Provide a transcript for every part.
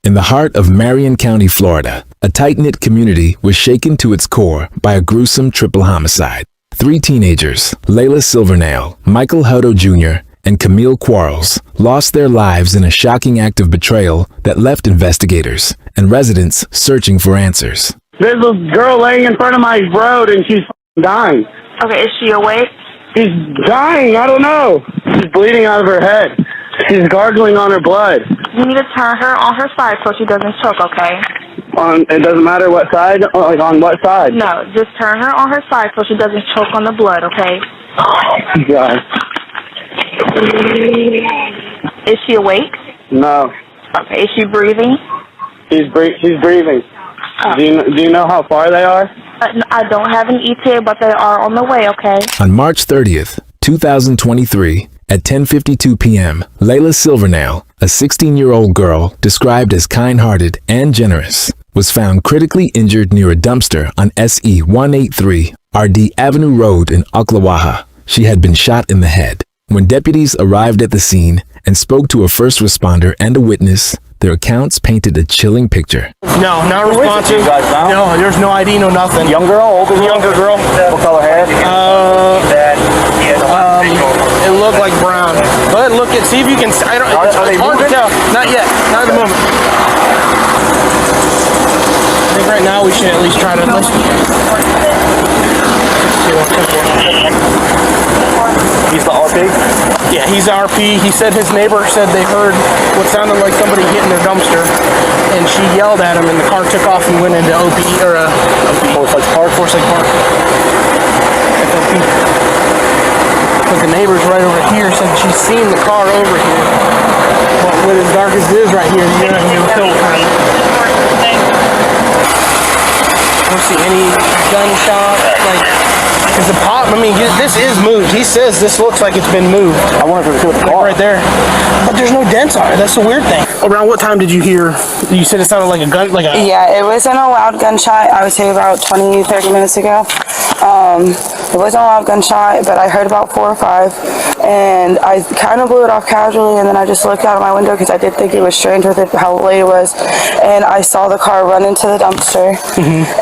In the heart of Marion County, Florida, a tight-knit community was shaken to its core by a gruesome triple homicide. Three teenagers, Layla Silvernail, Michael Hutto Jr., and Camille Quarles, lost their lives in a shocking act of betrayal that left investigators and residents searching for answers. There's a girl laying in front of my road and she's dying. Okay, is she awake? She's dying, I don't know. She's bleeding out of her head. She's gargling on her blood. You need to turn her on her side so she doesn't choke, okay? It doesn't matter what side? Like on what side? No, just turn her on her side so she doesn't choke on the blood, okay? Oh, God. Is she awake? No. Okay, is she breathing? She's breathing. Do you know how far they are? I don't have an ETA, but they are on the way, okay? On March 30th, 2023, at 10:52 p.m., Layla Silvernail, a 16-year-old girl described as kind-hearted and generous, was found critically injured near a dumpster on SE 183 RD Avenue Road in Ocklawaha. She had been shot in the head. When deputies arrived at the scene and spoke to a first responder and a witness, their accounts painted a chilling picture. No, not responsive. No, there's no ID, no nothing. Young girl, older girl? Younger girl. What color hair? It looked like brown. But look at, see if you can, it's hard to tell. Not yet, not at the moment. I think right now we should at least try to listen. He's the RP? Yeah, he's the RP. He said his neighbor said they heard what sounded like somebody hitting their dumpster, and she yelled at him, and the car took off and went into OPE, or Forsyth Park. FOP. But the neighbors right over here said she's seen the car over here. But with as dark as it is right here, you know, still I don't see any gunshot, because the pop, this is moved. He says this looks like it's been moved. I wonder if it's with the car. Right there. But there's no dents on it. That's the weird thing. Around what time did you hear, you said it sounded like a gun, Yeah, it wasn't a loud gunshot. I would say about 20, 30 minutes ago. It wasn't a loud gunshot, but I heard about 4 or 5, and I kind of blew it off casually, and then I just looked out of my window because I did think it was strange with it, how late it was, and I saw the car run into the dumpster,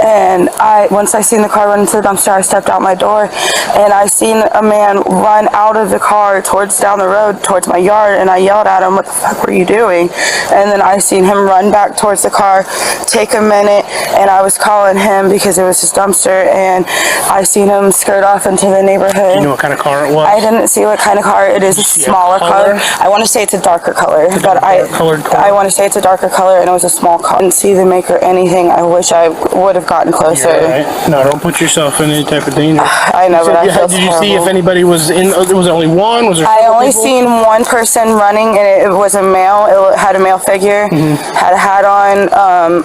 and once I seen the car run into the dumpster, I stepped out my door, and I seen a man run out of the car down the road towards my yard, and I yelled at him, "What the fuck were you doing?" And then I seen him run back towards the car, take a minute, and I was calling him because it was his dumpster, and I seen him skirt off into the neighborhood. You know what kind of car it was? I didn't see what kind of car it is. A smaller color. I want to say it's a darker color, but I want to say it's a darker color, and it was a small car. I didn't see the make or anything. I wish I would have gotten closer. Yeah, right. No, don't put yourself in any type of danger. I know, but I feel Did you see if anybody was in? Was there only one? Was there? I only seen one person running, and it was a male. It had a male figure, had a hat on.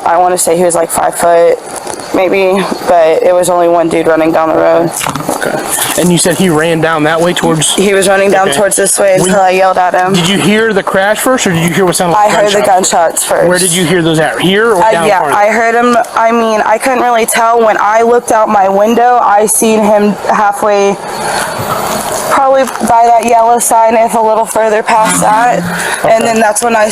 I want to say he was like 5 foot, maybe, but it was only one dude running down the road. Okay. And you said he ran down that way towards? He was running down towards this way until I yelled at him. Did you hear the crash first, or did you hear what sounded like I heard the gunshots first. Where did you hear those at? Here or down yeah, farther? I heard him. I couldn't really tell. When I looked out my window, I seen him halfway, probably by that yellow sign, if a little further past that. And then that's when I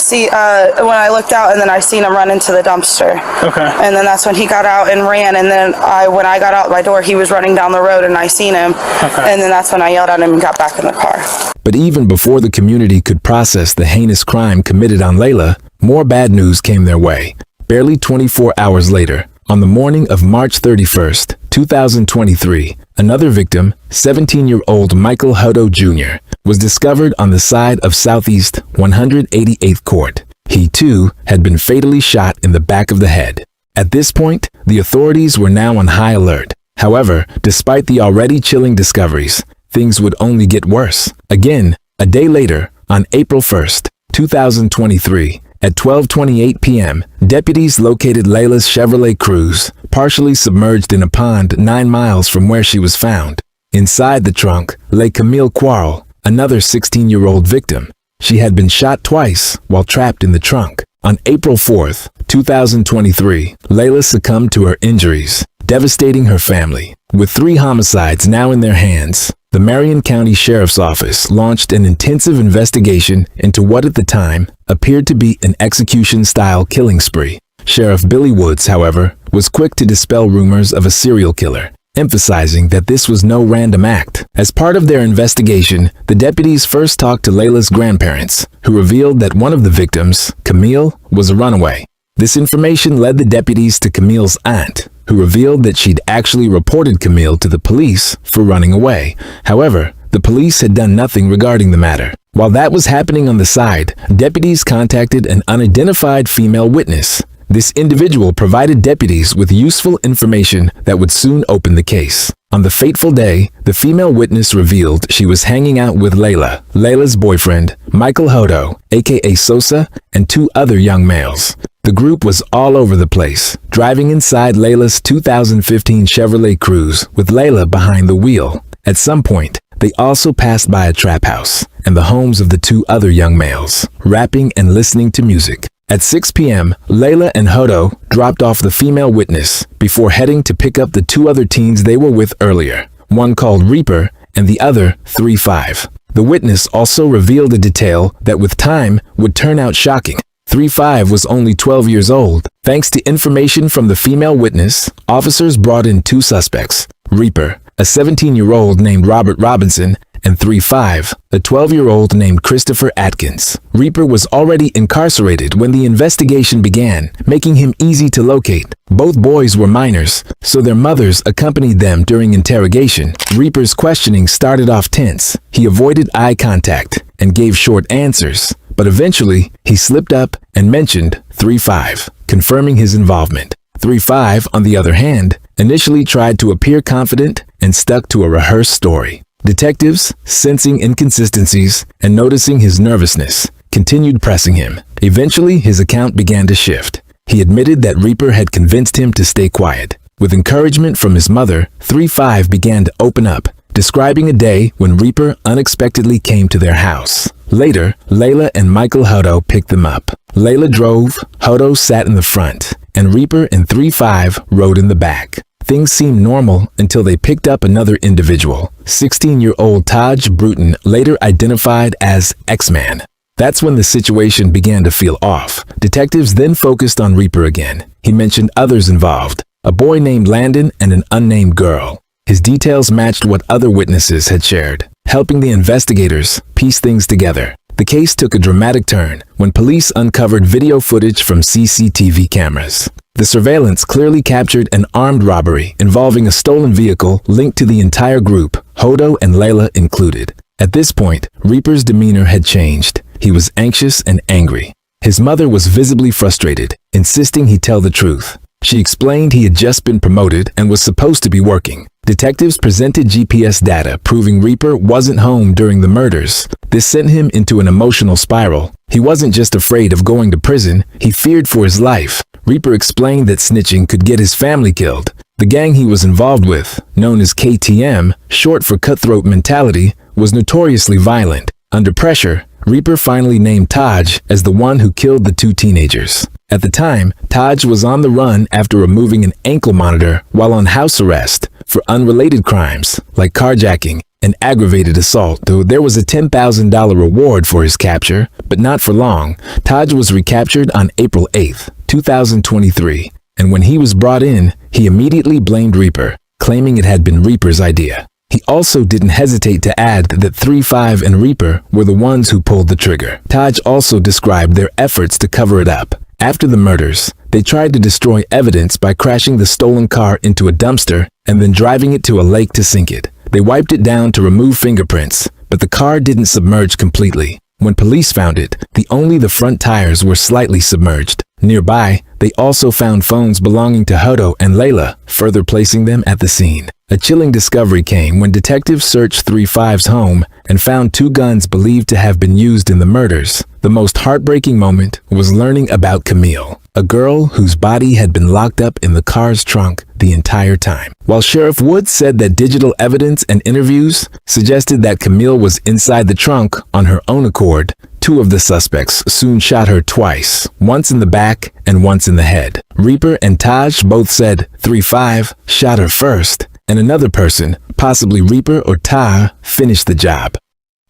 when I looked out, and then I seen him run into the dumpster. Okay. And then that's when he got out and ran, and then when I got out my door, he was running down the road, and I seen him. Okay. And then that's when I yelled at him and got back in the car. But even before the community could process the heinous crime committed on Layla, more bad news came their way. Barely 24 hours later, on the morning of March 31st, 2023, another victim, 17-year-old Michael Hutto Jr., was discovered on the side of Southeast 188th Court. He, too, had been fatally shot in the back of the head. At this point, the authorities were now on high alert. However, despite the already chilling discoveries, things would only get worse. Again, a day later, on April 1st, 2023, at 12:28 p.m., deputies located Layla's Chevrolet Cruze, partially submerged in a pond 9 miles from where she was found. Inside the trunk lay Camille Quarles, another 16-year-old victim. She had been shot twice while trapped in the trunk. On April 4th, 2023, Layla succumbed to her injuries, devastating her family. With 3 homicides now in their hands, the Marion County Sheriff's Office launched an intensive investigation into what at the time appeared to be an execution-style killing spree. Sheriff Billy Woods, however, was quick to dispel rumors of a serial killer, emphasizing that this was no random act. As part of their investigation, the deputies first talked to Layla's grandparents, who revealed that one of the victims, Camille, was a runaway. This information led the deputies to Camille's aunt, who revealed that she'd actually reported Camille to the police for running away. However, the police had done nothing regarding the matter. While that was happening on the side, deputies contacted an unidentified female witness. This individual provided deputies with useful information that would soon open the case. On the fateful day, the female witness revealed she was hanging out with Layla's boyfriend, Michael Hodo, aka Sosa, and 2 other young males. The group was all over the place, driving inside Layla's 2015 Chevrolet Cruze with Layla behind the wheel. At some point, they also passed by a trap house and the homes of the 2 other young males, rapping and listening to music. At 6 p.m., Layla and Hodo dropped off the female witness before heading to pick up the 2 other teens they were with earlier, one called Reaper and the other 3-5. The witness also revealed a detail that with time would turn out shocking. 3-5 was only 12 years old. Thanks to information from the female witness, officers brought in 2 suspects, Reaper, a 17-year-old named Robert Robinson, and 3-5, a 12-year-old named Christopher Atkins. Reaper was already incarcerated when the investigation began, making him easy to locate. Both boys were minors, so their mothers accompanied them during interrogation. Reaper's questioning started off tense. He avoided eye contact and gave short answers, but eventually he slipped up and mentioned 3-5, confirming his involvement. 3-5, on the other hand, initially tried to appear confident and stuck to a rehearsed story. Detectives, sensing inconsistencies and noticing his nervousness, continued pressing him. Eventually, his account began to shift. He admitted that Reaper had convinced him to stay quiet. With encouragement from his mother, 3-5 began to open up, describing a day when Reaper unexpectedly came to their house. Later, Layla and Michael Hodo picked them up. Layla drove, Hodo sat in the front, and Reaper and 3-5 rode in the back. Things seemed normal until they picked up another individual, 16-year-old Taj Bruton, later identified as X-Man. That's when the situation began to feel off. Detectives then focused on Reaper again. He mentioned others involved, a boy named Landon and an unnamed girl. His details matched what other witnesses had shared, helping the investigators piece things together. The case took a dramatic turn when police uncovered video footage from CCTV cameras. The surveillance clearly captured an armed robbery involving a stolen vehicle linked to the entire group, Hodo and Layla included. At this point, Reaper's demeanor had changed. He was anxious and angry. His mother was visibly frustrated, insisting he tell the truth. She explained he had just been promoted and was supposed to be working. Detectives presented GPS data proving Reaper wasn't home during the murders. This sent him into an emotional spiral. He wasn't just afraid of going to prison, he feared for his life. Reaper explained that snitching could get his family killed. The gang he was involved with, known as KTM, short for Cutthroat Mentality, was notoriously violent. Under pressure, Reaper finally named Taj as the one who killed the 2 teenagers. At the time, Taj was on the run after removing an ankle monitor while on house arrest for unrelated crimes like carjacking and aggravated assault, though there was a $10,000 reward for his capture, but not for long. Taj was recaptured on April 8, 2023, and when he was brought in, he immediately blamed Reaper, claiming it had been Reaper's idea. He also didn't hesitate to add that 3-5 and Reaper were the ones who pulled the trigger. Taj also described their efforts to cover it up. After the murders, they tried to destroy evidence by crashing the stolen car into a dumpster and then driving it to a lake to sink it. They wiped it down to remove fingerprints, but the car didn't submerge completely. When police found it, only the front tires were slightly submerged. Nearby, they also found phones belonging to Hodo and Layla, further placing them at the scene. A chilling discovery came when detectives searched 3-5's home and found 2 guns believed to have been used in the murders. The most heartbreaking moment was learning about Camille, a girl whose body had been locked up in the car's trunk the entire time. While Sheriff Woods said that digital evidence and interviews suggested that Camille was inside the trunk on her own accord, 2 of the suspects soon shot her twice, once in the back and once in the head. Reaper and Taj both said 3-5 shot her first, and another person, possibly Reaper or Ty, finished the job.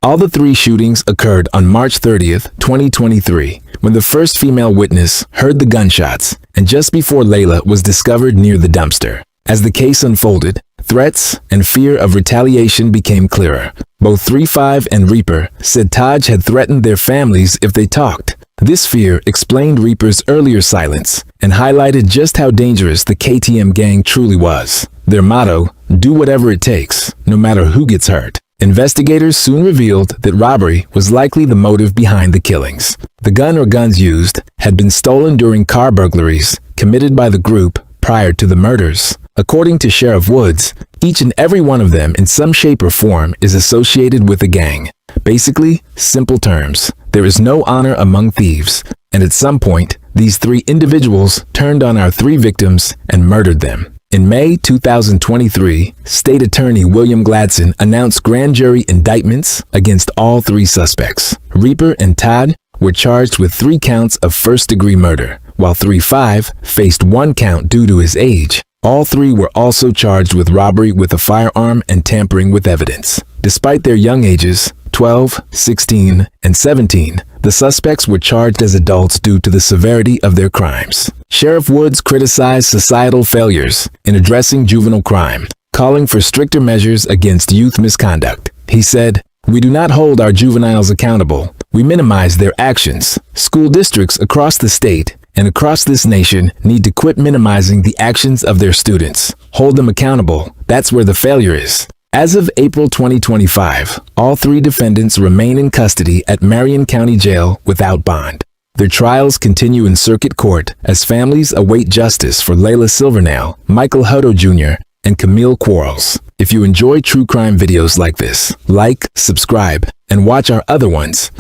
All the 3 shootings occurred on March 30th, 2023, when the first female witness heard the gunshots and just before Layla was discovered near the dumpster. As the case unfolded, threats and fear of retaliation became clearer. Both 3-5 and Reaper said Taj had threatened their families if they talked. This fear explained Reaper's earlier silence and highlighted just how dangerous the KTM gang truly was. Their motto, do whatever it takes, no matter who gets hurt. Investigators soon revealed that robbery was likely the motive behind the killings. The gun or guns used had been stolen during car burglaries committed by the group prior to the murders. According to Sheriff Woods, each and every one of them in some shape or form is associated with the gang. Basically, simple terms, there is no honor among thieves, and at some point, these 3 individuals turned on our 3 victims and murdered them. In May 2023, State Attorney William Gladson announced grand jury indictments against all 3 suspects. Reaper and Todd were charged with 3 counts of first-degree murder, while 3-5 faced 1 count due to his age. All 3 were also charged with robbery with a firearm and tampering with evidence. Despite their young ages, 12, 16, and 17, the suspects were charged as adults due to the severity of their crimes. Sheriff Woods criticized societal failures in addressing juvenile crime, calling for stricter measures against youth misconduct. He said, "We do not hold our juveniles accountable. We minimize their actions. School districts across the state and across this nation need to quit minimizing the actions of their students. Hold them accountable. That's where the failure is." As of April 2025, all 3 defendants remain in custody at Marion County Jail without bond. Their trials continue in circuit court as families await justice for Layla Silvernail, Michael Hutto Jr., and Camille Quarles. If you enjoy true crime videos like this, like, subscribe, and watch our other ones.